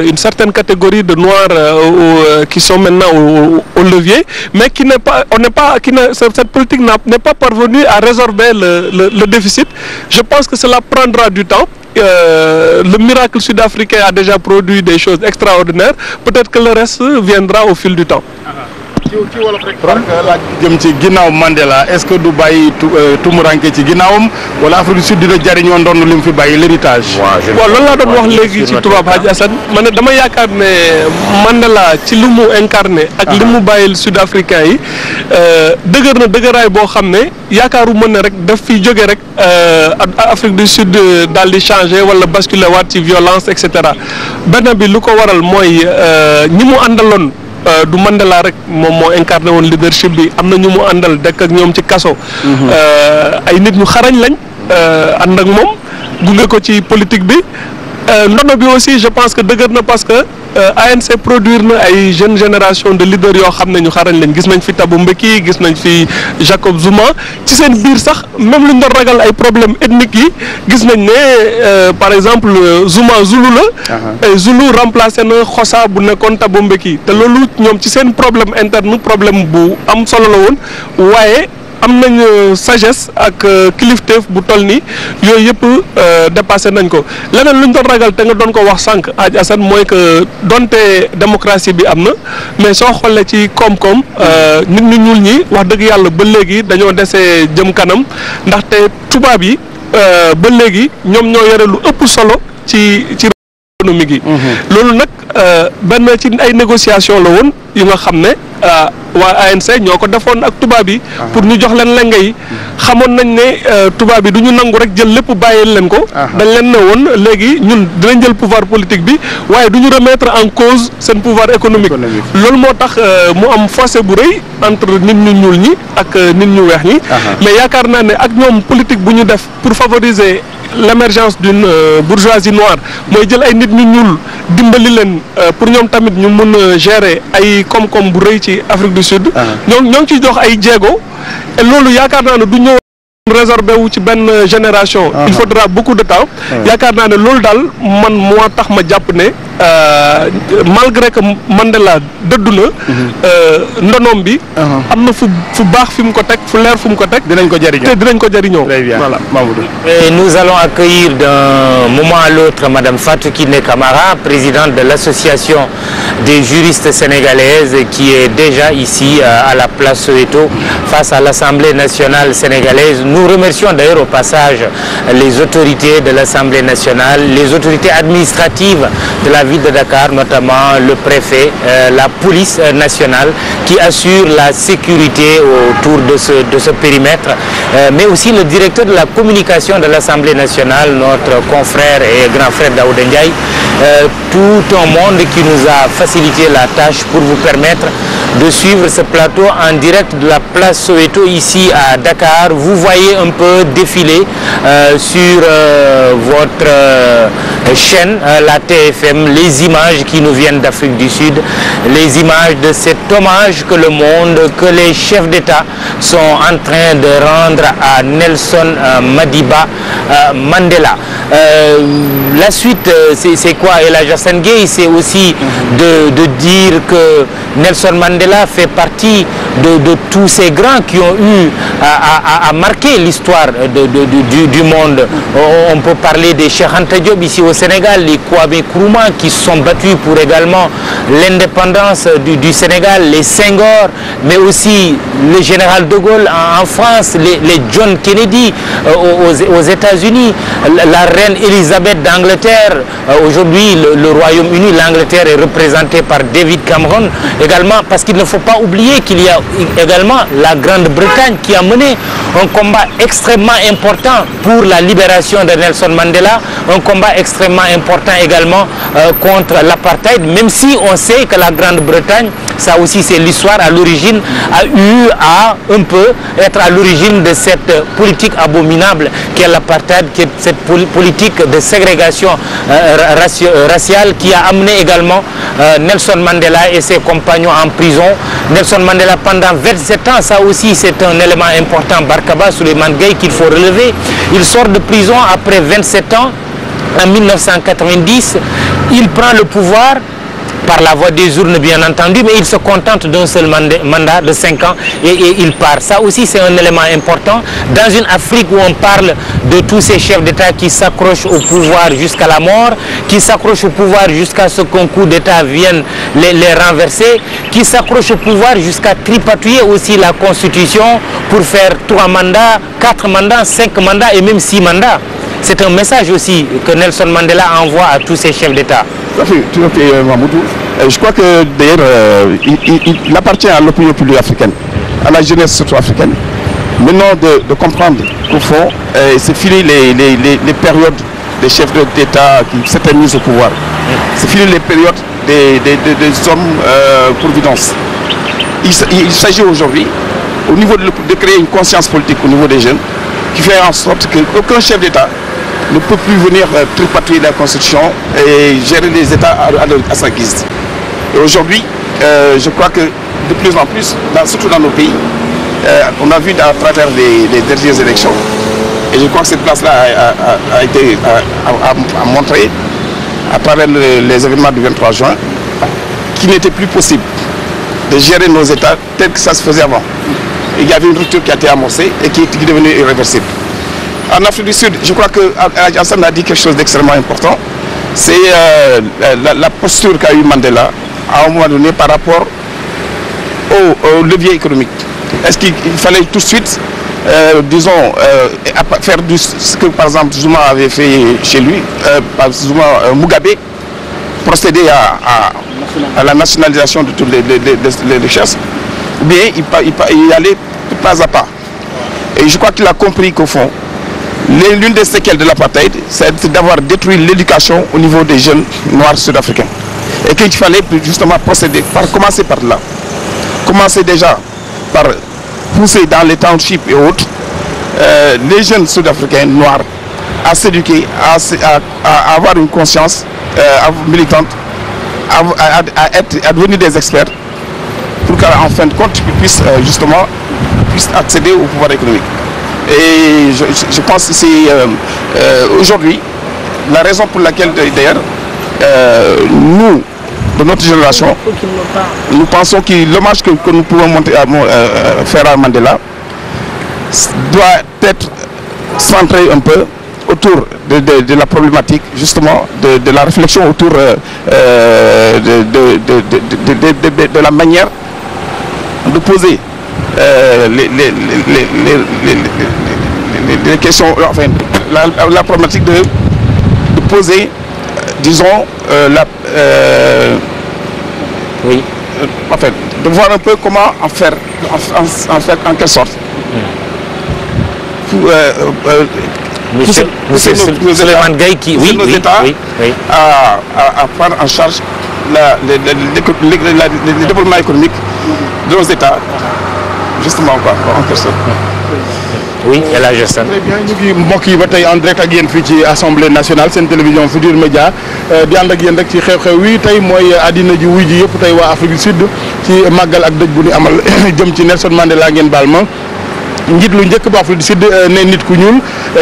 une certaine catégorie de Noirs qui sont maintenant au levier, mais cette politique n'est pas parvenue à résorber le déficit. Je pense que cela prendra du temps. Le miracle sud-africain a déjà produit des choses extraordinaires. Peut-être que le reste viendra au fil du temps. ci wolof rek parce que laaj jëm ci ginnaaw Mandela est-ce que du bàyyi tumuranke ci ginnaawam wala Afrique du Sud dina jariñoo ndoon li mu fi bàyyi l'héritage. bon loolu laa doon wax léegi ci tubaab Hadj Assane ma ne dama yaakaar ne Mandela ci li mu incarné ak li mu bàyyil sud-africain yi dëgër na dëgëraay boo xam ne yaakaaru mën na rek daf fi jóge rek Afrique du Sud daal di changé wala basculer waat ci violence et cetera benn bi lu ko waral mooy ñi mu àndaloon. Du Mandela rek moom moo incarné woon leadership bi am na ñu mu àndal dëkk ak ñoom ci kaso. ay nit ñu xarañ lañ ànd ak moom gunge ko ci politique bi ndono bi aussi je pense que dëgër na parce que ANC produire na ay jeune génération de leaders yoo xam ne ñu xarañ lañ gis nañ fi Thabo Mbeki gis nañ fi Jacob Zuma ci seen biir sax même lu ñu doon ragal ay problèmes ethniques yi gis nañ ne par exemple Zuma Zulu la. et Zulu remplacé na Xhosa bu nekkoon Thabo Mbeki te loolu ñoom ci seen problème interne problème bu am solo la woon waaye. am nañ sagesse ak kilifteef bu toll nii yooyu yëpp dépassé nañ ko leneen lu ñu doon ragal te nga doon ko wax sànq Hadj Assane mooy que donte démocratie bi am na mais soo xoolee ci koom-koom nit ñu ñuul ñi wax dëgg yàlla ba léegi dañoo desee jëm kanam ndaxte tubaab yi ba léegi ñoom ñoo yore lu ëpp solo ci économique yi. loolu nag benn ci ay négociation la woon yu nga xam ne waa ANC ñoo ko defoon ak tubaab yi pour ñu jox leen lenga yi xamoon nañ ne tubaab yi du ñu nangu rek jël lépp bàyyil leen ko dañ leen ne woon léegi ñun dinañ jël pouvoir politique bi waaye du ñu remettre en cause seen pouvoir économique loolu moo tax mu am fossé bu rëy entre nit ñu ñuul ñi ak nit ñu weex ñi mais yaakaar naa ne ak ñoom politique bu ñu def pour favoriser l'émergence d'une bourgeoisie noire mooy jël ay nit ñu ñuul dimbali leen pour ñoom tamit ñu mën a gérer ay koom-koom bu rëy ci Afrique du Sud ñoo ngi ciy jox ay jéego et loolu yaakaar naa ne du ñëw résorbé wu ci benn génération il faudra beaucoup de temps yaakaar naa ne loolu daal man moo tax ma jàpp ne malgré que Mandela dëddu na ndonoom bi am na fu baax fi mu ko teg fu leer fu mu ko teg dinañ ko jariñoo voilà Mamadou. Et nous allons accueillir d'un moment à l'autre Madame Fatou Kiné Camara, présidente de l'association des juristes sénégalaises qui est déjà ici à la place Soweto face à l'Assemblée nationale sénégalaise. Nous remercions d'ailleurs au passage les autorités de l'Assemblée nationale, les autorités administratives de la ville de Dakar, notamment le préfet, la police nationale qui assure la sécurité autour de ce périmètre, mais aussi le directeur de la communication de l'Assemblée nationale, notre confrère et grand frère Daouda Ndiaye, tout un monde qui nous a facilité la tâche pour vous permettre de suivre ce plateau en direct de la place Soweto ici à Dakar. Vous voyez un peu défiler sur votre chaîne, la TFM, les images qui nous viennent d'Afrique du Sud, les images de cet hommage que le monde, que les chefs d'État sont en train de rendre à Nelson Madiba Mandela. La suite, c'est quoi? Et la Jassane Gueye, c'est aussi de dire que Nelson Mandela fait partie de tous ces grands qui ont eu à marquer l'histoire du monde. On peut parler des Cheikh Anta Diop ici au Sénégal, les Kwame Nkrumah qui se sont battus pour également l'indépendance du Sénégal, les Senghor, mais aussi le général de Gaulle en France, les John Kennedy aux États-Unis, la reine Elisabeth d'Angleterre. Aujourd'hui, le Royaume-Uni, l'Angleterre est représenté par David Cameron également, parce qu'il ne faut pas oublier qu'il y a également la Grande-Bretagne qui a mené un combat extrêmement important pour la libération de Nelson Mandela, un combat extrêmement important également contre l'apartheid, même si on sait que la Grande-Bretagne, ça aussi c'est l'histoire à l'origine, a eu à un peu être à l'origine de cette politique abominable qu'est l'apartheid, qui est cette politique de ségrégation raciale qui a amené également Nelson Mandela et ses compagnons en prison. Nelson Mandela pendant 27 ans, ça aussi c'est un élément important, Barkaba Souleymane Gueye, qu'il faut relever. Il sort de prison après 27 ans. en 1990, il prend le pouvoir par la voie des urnes bien entendu, mais il se contente d'un seul mandat de 5 ans et il part. Ça aussi c'est un élément important dans une Afrique où on parle de tous ces chefs d'État qui s'accrochent au pouvoir jusqu'à la mort, qui s'accrochent au pouvoir jusqu'à ce qu'un coup d'État vienne les renverser, qui s'accrochent au pouvoir jusqu'à tripatouiller aussi la Constitution pour faire 3 mandats, 4 mandats, 5 mandats et même 6 mandats. C'est un message aussi que Nelson Mandela envoie à tous ces chefs d'État. Tout à fait, Mamoudou. Je crois que d'ailleurs, il appartient à l'opinion publique africaine, à la jeunesse surtout africaine, maintenant de comprendre qu'au fond, c'est fini les périodes des chefs d'État qui s'éternisent au pouvoir. C'est fini les périodes des hommes providence. Il s'agit aujourd'hui, au niveau de créer une conscience politique au niveau des jeunes, qui fait en sorte qu'aucun chef d'État ne peut plus venir tripatouiller la Constitution et gérer les États à sa guise. Et aujourd'hui, je crois que de plus en plus, surtout dans nos pays, on a vu à travers les dernières élections, et je crois que cette place-là a montré, à travers les événements du 23 juin, qu'il n'était plus possible de gérer nos États tel que ça se faisait avant. Et il y avait une rupture qui a été amorcée et qui est devenue irréversible. En Afrique du Sud, je crois que Hassan a dit quelque chose d'extrêmement important. C'est la posture qu'a eu Mandela à un moment donné par rapport au levier économique. Est-ce qu'il fallait tout de suite, disons, faire ce que par exemple Zuma avait fait chez lui, Mugabe, procéder à la nationalisation de toutes les richesses, ou bien il allait pas à pas. Et je crois qu'il a compris qu'au fond, l'une des séquelles de l'apartheid, c'est d'avoir détruit l'éducation au niveau des jeunes noirs sud-africains. Et qu'il fallait justement procéder, commencer par là. Commencer déjà par pousser dans les townships et autres les jeunes sud-africains noirs à s'éduquer, à avoir une conscience militante, à devenir des experts, pour qu'en fin de compte, ils puissent justement accéder au pouvoir économique. Et je pense que c'est aujourd'hui la raison pour laquelle d'ailleurs nous, de notre génération, nous pensons que l'hommage que nous pouvons faire à Mandela doit être centré un peu autour de la problématique, justement, de la réflexion autour de la manière de poser les questions, enfin, la problématique de poser, disons, oui. Enfin, de voir un peu comment en faire, en quelle sorte. Monsieur Souleymane Gaye qui, oui, à prendre en charge le développement économique de nos États, justement quoi, en quelque sorte. Oui, El Hadj Assane. Très bien, ñu ngi mbokk yi ba tey en direct ak yéen fii ci assemblée nationale seen télévision Futurs Médias di ànd ak yéen rek ci xew-xew wi tey mooy àddina ji wuy ji yëpp tey waa Afrique du Sud ci màggal ak dëj bu ñu amal jëm ci Nelson Mandela ngeen baal ma. njiit lu njëkk ba Afrique du Sud ne nit ku ñuul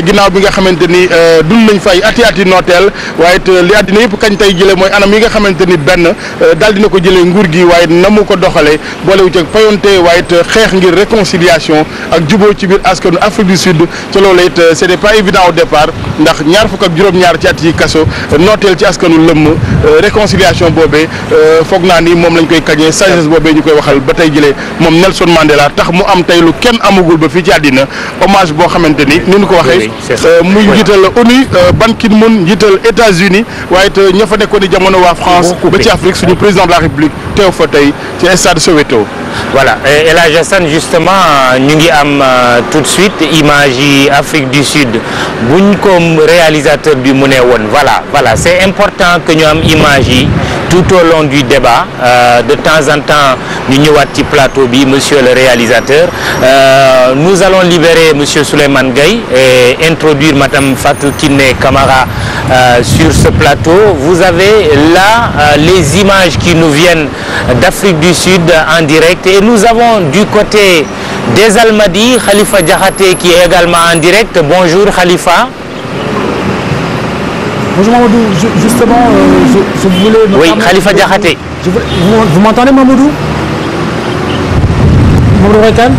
ginnaaw bi nga xamante ni dund nañ fay ati nooteel waaye it li àddina yëpp kañ tey jëlee mooy anam yi nga xamante ni benn daal dina ko jëlee nguur gi waaye na mu ko doxalee boolewu ci payonte waaye it xeex ngir réconciliation ak jubóo ci biir askanu Afrique du Sud ca loolu it c'était pas évident au départ ndax ñaar fukk ak juróom-ñaar ci at yi kaso nooteel ci askanu lëmm réconciliation boobee foog naa ni moom lañ koy kañee sagesse boobee ñu koy waxal ba tey jëlee moom Nelson Mandela tax mu am tey lu kenn amagul ba fii ci àddina hommage boo xamante ni ni ñu ko waxee muy njiital ONU Ban Ki-moon njiital États-Unis waaye it ña fa nekkoon ni jamono waa France ba ci Afrique suñu président de la République teew fa tey ci stade Soweto. Voilà, El Hadj Assane justement ñu ngi am tout de suite image yi Afrique du Sud buñ ko réalisateur bi mu ne woon voilà c'est important que ñu am image yi tout au long du débat de temps en temps ñu ñëwaat ci plateau bi monsieur le réalisateur nous allons libérer monsieur Souleymane Gaye et introduire madame Fatou Kiné Camara sur ce plateau. Vous avez là les images qui nous viennent d'Afrique du Sud en direct et nous avons du côté des Almadies Khalifa Diakhaté qui est également en direct. Bonjour Khalifa. Bonjour Mamadou, justement, je voulais... Oui, Khalifa Diakhaté. Vous m'entendez Mamadou? Mamadou Rekan?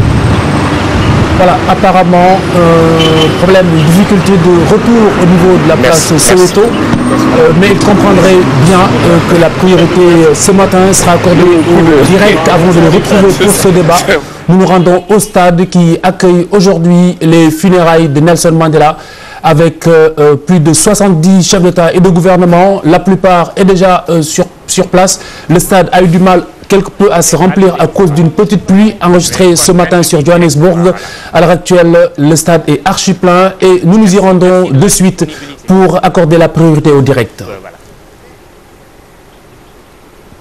Voilà, apparemment, problème, difficulté de retour au niveau de la place Soweto. Mais il comprendrait bien que la priorité ce matin sera accordée au direct avant de le retrouver pour ce débat. Nous nous rendons au stade qui accueille aujourd'hui les funérailles de Nelson Mandela avec plus de 70 chefs d'État et de gouvernement. La plupart est déjà sur place. Le stade a eu du mal quelque peu à se remplir à cause d'une petite pluie enregistrée ce matin sur Johannesburg. À l'heure actuelle, le stade est archi plein et nous nous y rendons de suite pour accorder la priorité au direct.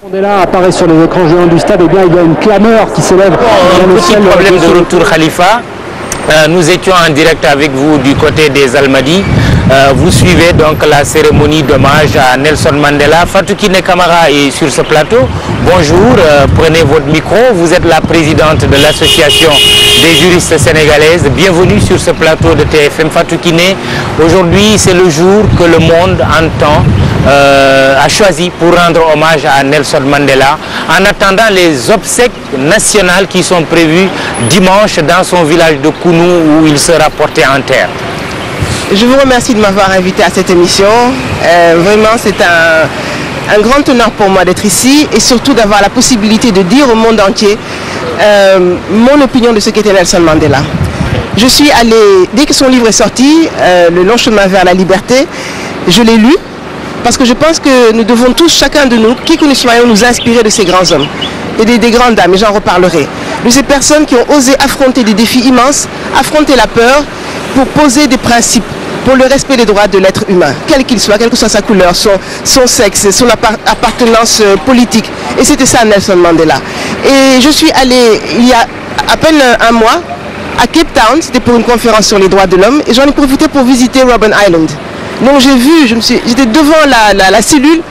Mandela apparaît sur les écrans géants du stade, et bien il y a une clameur qui s'élève dans le ciel. Problème de retour Khalifa. Nous étions en direct avec vous du côté des Almadies. Vous suivez donc la cérémonie d'hommage à Nelson Mandela. Fatou Kiné Camara est sur ce plateau. Bonjour, prenez votre micro. Vous êtes la présidente de l'association des juristes sénégalaises. Bienvenue sur ce plateau de TFM. Fatou Kiné, aujourd'hui c'est le jour que le monde a choisi pour rendre hommage à Nelson Mandela en attendant les obsèques nationales qui sont prévues dimanche dans son village de Kounou où il sera porté en terre. Je vous remercie de m'avoir invité à cette émission. Vraiment, c'est un grand honneur pour moi d'être ici et surtout d'avoir la possibilité de dire au monde entier mon opinion de ce qu'était Nelson Mandela. Je suis allée, dès que son livre est sorti, Le long chemin vers la liberté, je l'ai lu parce que je pense que nous devons tous, chacun de nous, qui que nous soyons, nous inspirer de ces grands hommes et des grandes dames, et j'en reparlerai. De ces personnes qui ont osé affronter des défis immenses, affronter la peur pour poser des principes pour le respect des droits de l'être humain, quel qu'il soit, quelle que soit sa couleur, son sexe, son appartenance politique. Et c'était ça Nelson Mandela. Et je suis allée il y a à peine un mois à Cape Town, c'était pour une conférence sur les droits de l'homme, et j'en ai profité pour visiter Robben Island. Donc j'ai vu, j'étais devant la cellule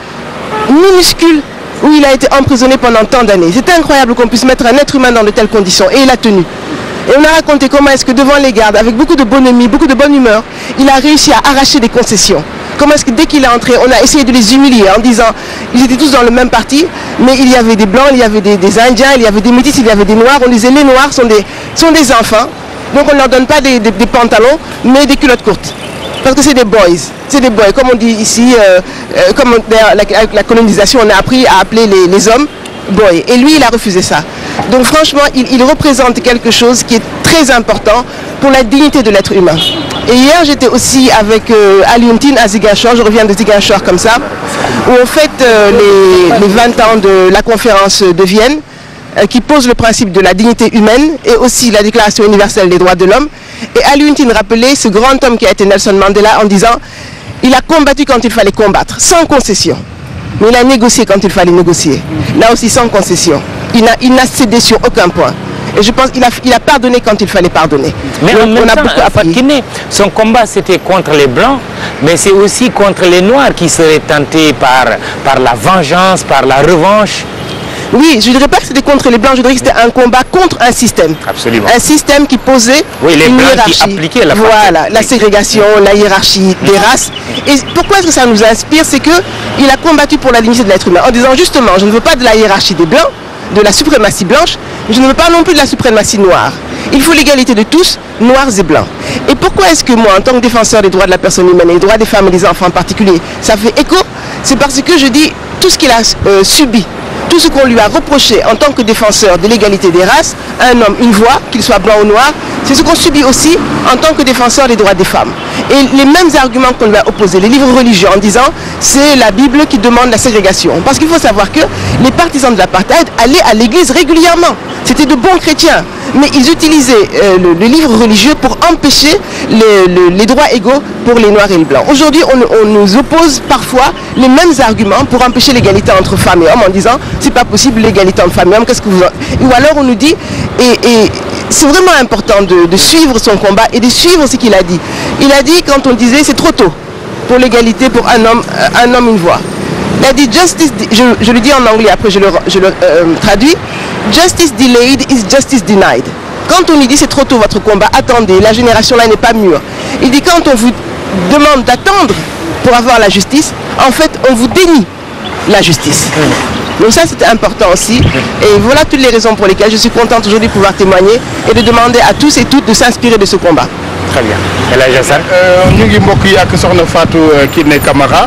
minuscule où il a été emprisonné pendant tant d'années. C'était incroyable qu'on puisse mettre un être humain dans de telles conditions, et il a tenu. Et on a raconté comment est-ce que devant les gardes, avec beaucoup de bonhomie, beaucoup de bonne humeur, il a réussi à arracher des concessions. Comment est-ce que dès qu'il est entré, on a essayé de les humilier en disant, ils étaient tous dans le même parti, mais il y avait des blancs, il y avait des indiens, il y avait des métis, il y avait des noirs. On disait les noirs sont des enfants, donc on ne leur donne pas des pantalons, mais des culottes courtes. Parce que c'est des boys, comme on dit ici, comme avec la colonisation, on a appris à appeler les hommes boys. Et lui, il a refusé ça. Donc franchement, il représente quelque chose qui est très important pour la dignité de l'être humain. Et hier, j'étais aussi avec Alioune à Ziguinchor, je reviens de Ziguinchor comme ça, où on fête les 20 ans de la conférence de Vienne, qui pose le principe de la dignité humaine et aussi la Déclaration universelle des droits de l'homme. Et Alioune rappelait ce grand homme qui a été Nelson Mandela en disant il a combattu quand il fallait combattre, sans concession. Mais il a négocié quand il fallait négocier. Là aussi sans concession. Il n'a cédé sur aucun point. Et je pense qu'il a pardonné quand il fallait pardonner. Mais donc, en même on a temps, beaucoup appris. Son combat c'était contre les blancs, mais c'est aussi contre les noirs qui seraient tentés par la vengeance, par la revanche. Oui, je ne dirais pas que c'était contre les blancs, je dirais que c'était un combat contre un système. Absolument. Un système qui posait les une blancs hiérarchie. qui appliquaient la Voilà, la ségrégation, la hiérarchie des races. Et pourquoi est-ce que ça nous inspire? C'est qu'il a combattu pour la dignité de l'être humain en disant justement, je ne veux pas de la hiérarchie des blancs, de la suprématie blanche, mais je ne veux pas non plus de la suprématie noire. Il faut l'égalité de tous, noirs et blancs. Et pourquoi est-ce que moi, en tant que défenseur des droits de la personne humaine et des droits des femmes et des enfants en particulier, ça fait écho? C'est parce que je dis tout ce qu'il a subi, tout ce qu'on lui a reproché en tant que défenseur de l'égalité des races, un homme, une voix, qu'il soit blanc ou noir, c'est ce qu'on subit aussi en tant que défenseur des droits des femmes. Et les mêmes arguments qu'on lui a opposés, les livres religieux en disant c'est la Bible qui demande la ségrégation. Parce qu'il faut savoir que les partisans de l'apartheid allaient à l'église régulièrement. C'était de bons chrétiens. Mais ils utilisaient le livre religieux pour empêcher les droits égaux pour les noirs et les blancs. Aujourd'hui, on nous oppose parfois les mêmes arguments pour empêcher l'égalité entre femmes et hommes en disant c'est pas possible l'égalité entre femmes et hommes, qu'est-ce que vous en... Ou alors on nous dit, et c'est vraiment important de suivre son combat et de suivre ce qu'il a dit. Il a dit quand on disait c'est trop tôt pour l'égalité pour un homme une voix. Il a dit justice, je le dis en anglais, après je le traduis, justice delayed is justice denied. Quand on lui dit c'est trop tôt votre combat, attendez, la génération là n'est pas mûre. Il dit quand on vous demande d'attendre pour avoir la justice, en fait, on vous dénie la justice. Donc ça, c'était important aussi. Et voilà toutes les raisons pour lesquelles je suis contente aujourd'hui de pouvoir témoigner et de demander à tous et toutes de s'inspirer de ce combat. Très bien. El Hadj Assane. ñu ngi mbokk yi ak soxna Fatou Kiné Camara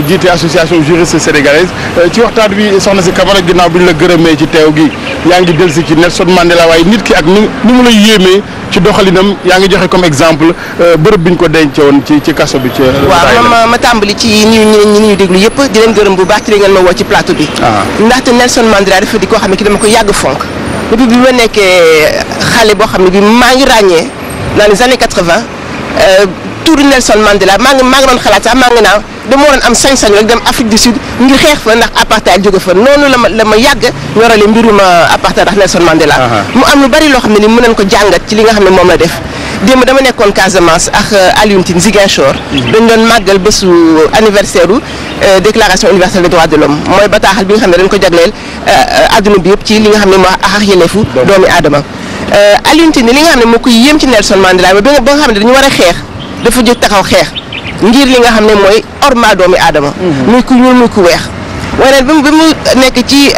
jiite association juriste sénégalaise ci waxtaan bi soxna si Camara ginnaaw bi ñu la gërëmee ci teew gi yaa ngi dellusi ci Nelson Mandela waaye nit ki ak ni mu lay yéemee ci doxalinam yaa ngi joxe comme exemple bërëb bi ñu ko dencoon ci kaso bi. waaw ma tàmbali ci ñi ñu déglu yëpp di leen gërëm bu baax ci li ngeen ma woo ci plateau bi. ndaxte Nelson Mandela dafa di koo xam ne ki dama ko yàgg fonk depuis bi ma nekkee xale boo xam ne bi maa ngi ràññee dans les années 80 tour Nelson Mandela maa ngi doon xalaat sax maa ngi naan dama waroon am sañ-sañ rek dem Afrique du Sud ngir xeex fa ndax apartheid jóge fa noonu la ma yàgg ñorale mbirum apartheid ndax Nelson Mandela. mu am lu bari loo xam ne ni mën nañ ko jàngat ci li nga xam ne moom la def démb dama nekkoon Casamance ak Alioune Tine Ziguinchor. dañ doon màggal bésu anniversaire déclaration universelle des droits de l'homme mooy bataaxal bi nga xam ne dañ ko jagleel adduna bi yëpp ci li nga xam ne moo ak yelleefu doomi aadama. Alioune Tine li nga xam ne moo koy yéem ci Nelson Mandela ba nga xam ne dañu war a xeex dafa jóg taxaw xeex ngir li nga xam ne mooy orma doomi aadama. muy ku ñuul muy ku weex. waaye nag ba mu nekk ci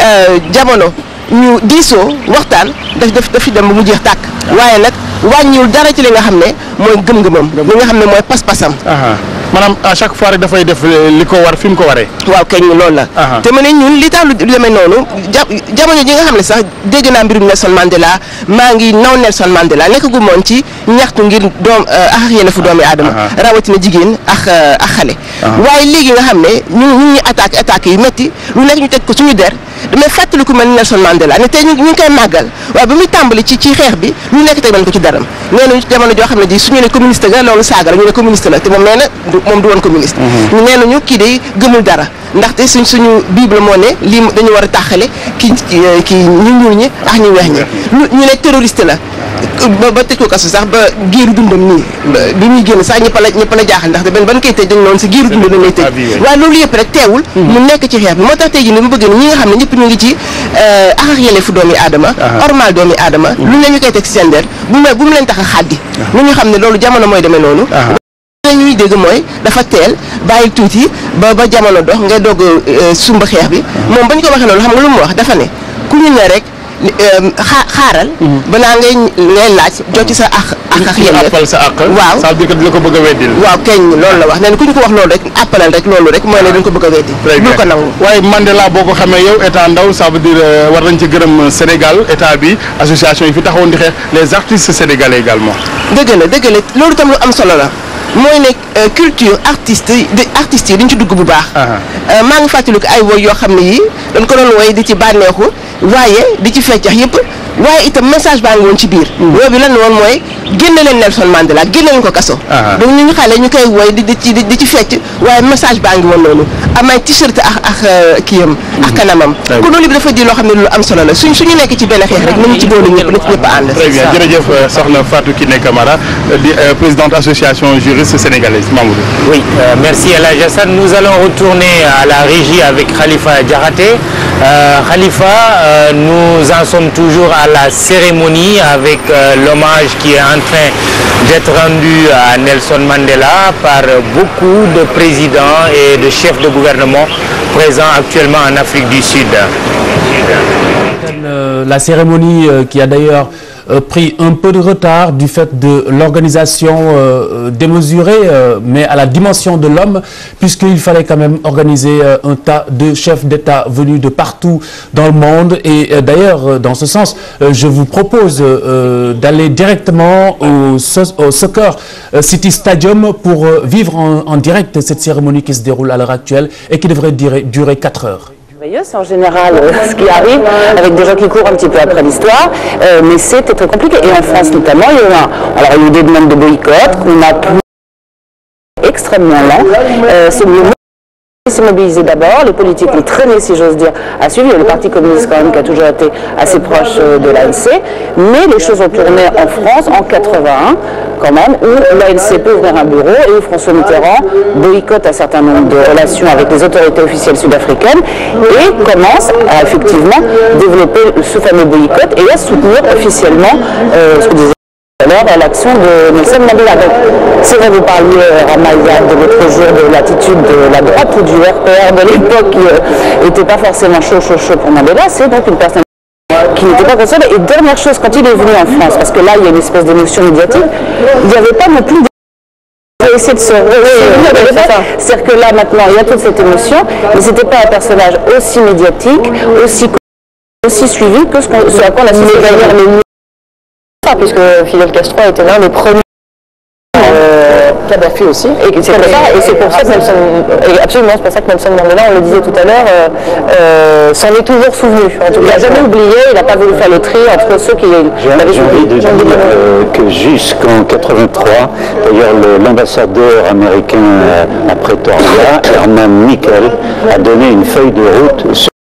jamono ñu diisoo waxtaan daf fi dem ba mu jeex tàkk. waaye nag wàññiwul dara ci li nga xam ne mooy gëm-gëmam. li nga xam ne mooy pas-pasam. maanaam à chaque fois rek dafay def li ko war fi mu ko waree. waaw keñ loolu la. te ma ne ñun li tax lu demee noonu jamono ji nga xam ne sax dégg naa mbirum Nelson Mandela maa ngi naw Nelson Mandela nekk gu moon ci ñaxtu ngir doom ak yelleefu doomi aadama. rawatina jigéen ak xale. waaye léegi nga xam ne ñu ngi attaque yu métti lu nekk ñu teg ko suñu der damay fàttali ku mel ni Nelson Mandela ne tey ñu ngi koy màggal waaye ba muy tàmbali ci xeex bi lu nekk teg nañ ko ci daram nee nañu jamono joo xam ne ji suñu ne communiste nga loolu saaga la ñu ne communiste la te moom nee na moom du woon communiste. ñu nee nañu kii day gëmul dara ndaxte suñu bible moo ne lii dañu war a tàqale kii ñu ñuul ñi ak ñu weex ñi ñu ne terroriste la ba tëj ko kaso sax ba giiru dundam nii bi muy génn sax ñëpp la jaaxal ndaxte ban koy tëj dañ noonu si giiru dundam dañ lay tëj waaye loolu yëpp rek teewul mu nekk ci xeex bi moo tax tey jii ni mu bëgg ni ñi nga xam ne ñëpp ñu ngi ci ak yelleefu doomi aadama ormal doomi aadama lu ne ñu koy teg si seen der bu mu leen tax a xaddi ñu xam ne loolu jamono mooy demee noonu ñuy dégg mooy dafa teel bàyyi tuuti ba jamono dox ngay doog sumba xeex bi moom bañ ko waxee loolu xam nga lu mu wax dafa ne ku ñu ne rek xaaral balaa ngay laaj jot ci sa ak yelleef sa ak waaw ça veut dire que dina ko bëgg a weddil waaw keñ loolu la wax nee na ku ñu ko wax loolu rek appalal rek loolu rek mooy ne dañ ko bëgg a weddi lu ko nangu waaye Mandela boo ko xamee yow état ndaw ça veut dire war nañ ci gërëm Sénégal état bi association yi fi taxawoon di xeex les artistes sénégalais également dëgg la loolu tam lu am solo la mooy ne culture artistes yi dañ ci dugg bu baax maa ngi fàttaliku ay woy yoo xam ne yii dañ ko doon woy di ci bànneexu waaye di ci feccax yëpp waaye itam message baa ngi woon ci biir wooy bi lan woon mooy génne leen Nelson Mandela génne leen ko kaso donc ñu xale ñu koy woy di ci fecc waaye message baa ngi woon noonu am ay t-shirt ak kiyam ak kanamam kon loolu bi dafa di loo xam ne lu am solo la suñu nekk ci benn xeex rek nañu ci boolu ñëpp ànd. très bien jërëjëf soxna Fatou Kiné Camara di présidente association juriste sénégalaise Mamoudou. Oui, merci El Hadj Assane. Nous allons retourner à la régie avec Khalifa Diakhaté. Khalifa, nous en sommes toujours à la cérémonie avec l'hommage qui est en train d'être rendu à Nelson Mandela par beaucoup de présidents et de chefs de gouvernement présents actuellement en Afrique du Sud. La cérémonie qui a d'ailleurs pris un peu de retard du fait de l'organisation démesurée, mais à la dimension de l'homme, puisqu'il fallait quand même organiser un tas de chefs d'État venus de partout dans le monde. Et d'ailleurs, dans ce sens, je vous propose d'aller directement au Soccer City Stadium pour vivre en direct cette cérémonie qui se déroule à l'heure actuelle et qui devrait durer 4 heures. C'est en général ce qui arrive avec des gens qui courent un petit peu après l'histoire, mais c'était très compliqué. Et en France notamment, il y a eu des demandes de boycott qu'on a pu extrêmement lent. C'est mieux s'est mobilisé d'abord, les politiques ont traîné, si j'ose dire, à suivre. Le Parti communiste quand même qui a toujours été assez proche de l'ANC, mais les choses ont tourné en France en 81 quand même, où l'ANC peut ouvrir un bureau et où François Mitterrand boycotte un certain nombre de relations avec les autorités officielles sud-africaines et commence à effectivement développer ce fameux boycott et à soutenir officiellement ce que disait Alors, à l'action de Nelson Mandela. Donc, c'est vrai, vous parliez, Ramaya, de l'autre jour de l'attitude de la droite ou du RPR de l'époque qui n'était pas forcément chaud pour Mandela. C'est donc une personne qui n'était pas consciente. Et dernière chose, quand il est venu en France, parce que là, il y a une espèce d'émotion médiatique, il n'y avait pas non plus essayer de se c'est-à-dire que là maintenant il y a toute cette émotion, mais c'était pas un personnage aussi médiatique, aussi suivi que ce à quoi on a suivi derrière les murs, puisque Fidel Castro était l'un des premiers. Kadhafi aussi, et c'est pour ça que Nelson, absolument, c'est pour ça que Nelson Mandela, on le disait tout à l'heure, s'en est toujours souvenu. En tout cas, il n'a jamais oublié, il n'a pas voulu faire le tri entre ceux qui l'avaient J'ai envie de dire que jusqu'en 83, d'ailleurs l'ambassadeur américain à Pretoria, Herman Mikkel, a donné une feuille de route sur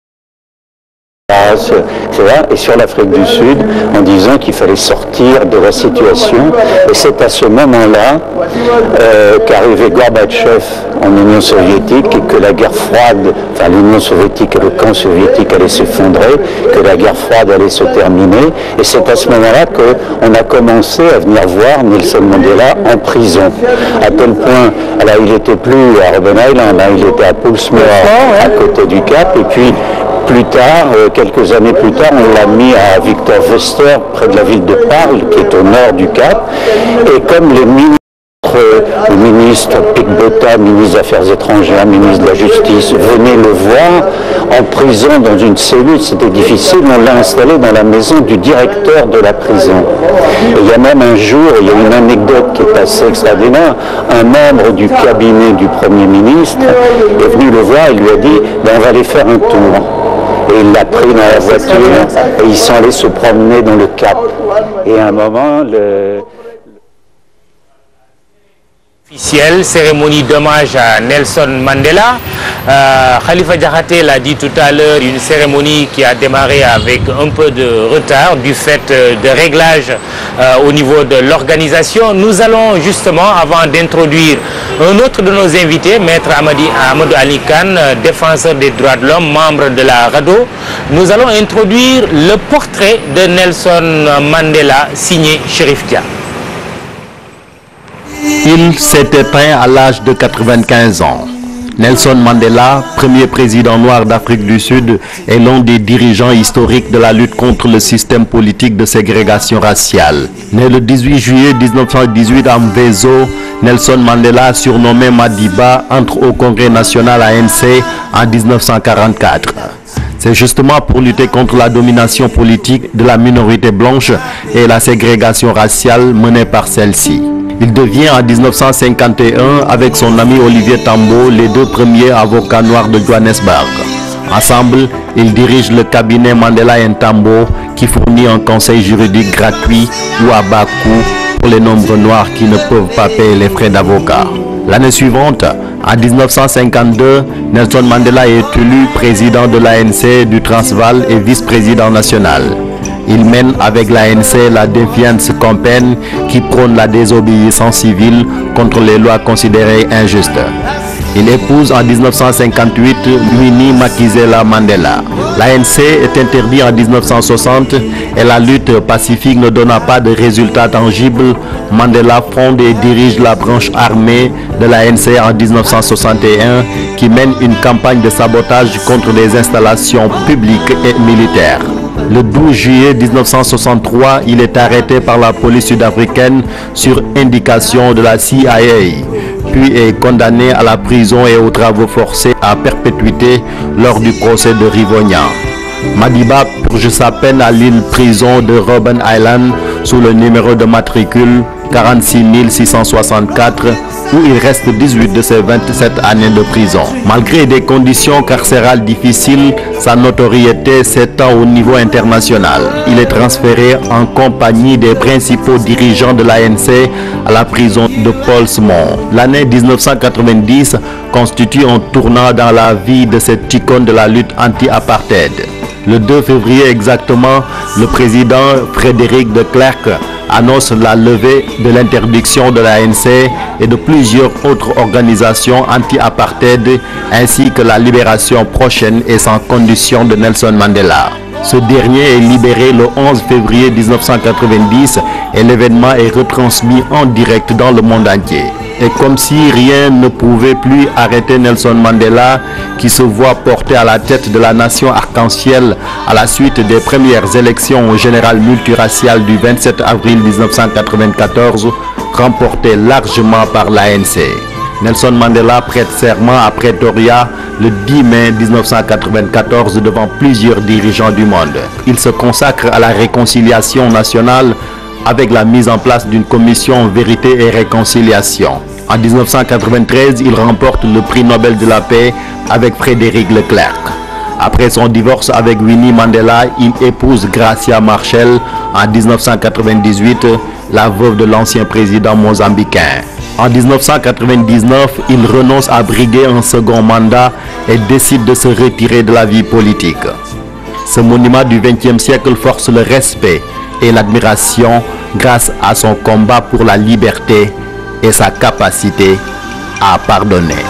et sur l'Afrique du Sud en disant qu'il fallait sortir de la situation, et c'est à ce moment-là qu'arrivait Gorbatchev en Union soviétique et que la guerre froide, enfin l'Union soviétique et le camp soviétique allaient s'effondrer, que la guerre froide allait se terminer, et c'est à ce moment-là qu'on a commencé à venir voir Nelson Mandela en prison, à tel point, alors il n'était plus à Robben Island, là, il était à Poolsmoor, à côté du Cap, et puis plus tard, quelques années plus tard, on l'a mis à Victor Verster, près de la ville de Paarl, qui est au nord du Cap. Et comme les ministres Pik Botha, ministre des Affaires étrangères, ministre de la Justice, venaient le voir en prison dans une cellule, c'était difficile, on l'a installé dans la maison du directeur de la prison. Et il y a même un jour, il y a une anecdote qui est assez extraordinaire, un membre du cabinet du Premier ministre est venu le voir et lui a dit ben, on va aller faire un tour. Et il l'a pris dans la voiture et ils sont allés se promener dans le Cap. Et à un moment, officielle cérémonie d'hommage à Nelson Mandela. Khalifa Diakhaté l'a dit tout à l'heure, une cérémonie qui a démarré avec un peu de retard du fait de réglages au niveau de l'organisation. Nous allons justement, avant d'introduire un autre de nos invités, Maître Amadou Ali Khan, défenseur des droits de l'homme, membre de la RADDHO, nous allons introduire le portrait de Nelson Mandela signé Chérif Dia. Il s'est éteint à l'âge de 95 ans. Nelson Mandela, premier président noir d'Afrique du Sud, est l'un des dirigeants historiques de la lutte contre le système politique de ségrégation raciale. Né le 18 juillet 1918 à Mvezo, Nelson Mandela, surnommé Madiba, entre au Congrès national ANC en 1944. C'est justement pour lutter contre la domination politique de la minorité blanche et la ségrégation raciale menée par celle-ci. Il devient en 1951, avec son ami Olivier Tambo, les deux premiers avocats noirs de Johannesburg. Ensemble, ils dirigent le cabinet Mandela & Tambo, qui fournit un conseil juridique gratuit ou à bas coût pour les nombreux noirs qui ne peuvent pas payer les frais d'avocat. L'année suivante, en 1952, Nelson Mandela est élu président de l'ANC du Transvaal et vice-président national. Il mène avec l'ANC la Defiance Campaign qui prône la désobéissance civile contre les lois considérées injustes. Il épouse en 1958 Winnie Makizela Mandela. L'ANC est interdit en 1960 et la lutte pacifique ne donna pas de résultats tangibles. Mandela fonde et dirige la branche armée de l'ANC en 1961 qui mène une campagne de sabotage contre les installations publiques et militaires. Le 12 juillet 1963, il est arrêté par la police sud-africaine sur indication de la CIA, puis est condamné à la prison et aux travaux forcés à perpétuité lors du procès de Rivonia. Madiba purge sa peine à l'île prison de Robben Island sous le numéro de matricule 46 664 où il reste 18 de ses 27 années de prison. Malgré des conditions carcérales difficiles, sa notoriété s'étend au niveau international. Il est transféré en compagnie des principaux dirigeants de l'ANC à la prison de Pollsmoor. L'année 1990 constitue un tournant dans la vie de cette icône de la lutte anti-apartheid. Le 2 février exactement, le président Frédéric de Klerk annonce la levée de l'interdiction de l'ANC et de plusieurs autres organisations anti-apartheid ainsi que la libération prochaine et sans condition de Nelson Mandela. Ce dernier est libéré le 11 février 1990 et l'événement est retransmis en direct dans le monde entier. Et comme si rien ne pouvait plus arrêter Nelson Mandela, qui se voit porté à la tête de la nation arc-en-ciel à la suite des premières élections générales multiraciales du 27 avril 1994, remportées largement par l'ANC. Nelson Mandela prête serment à Pretoria le 10 mai 1994 devant plusieurs dirigeants du monde. Il se consacre à la réconciliation nationale avec la mise en place d'une commission Vérité et Réconciliation. En 1993, il remporte le prix Nobel de la paix avec Frédéric Leclerc. Après son divorce avec Winnie Mandela, il épouse Gracia Machel en 1998, la veuve de l'ancien président mozambicain. En 1999, il renonce à briguer un second mandat et décide de se retirer de la vie politique. Ce monument du XXe siècle force le respect et l'admiration grâce à son combat pour la liberté et sa capacité à pardonner.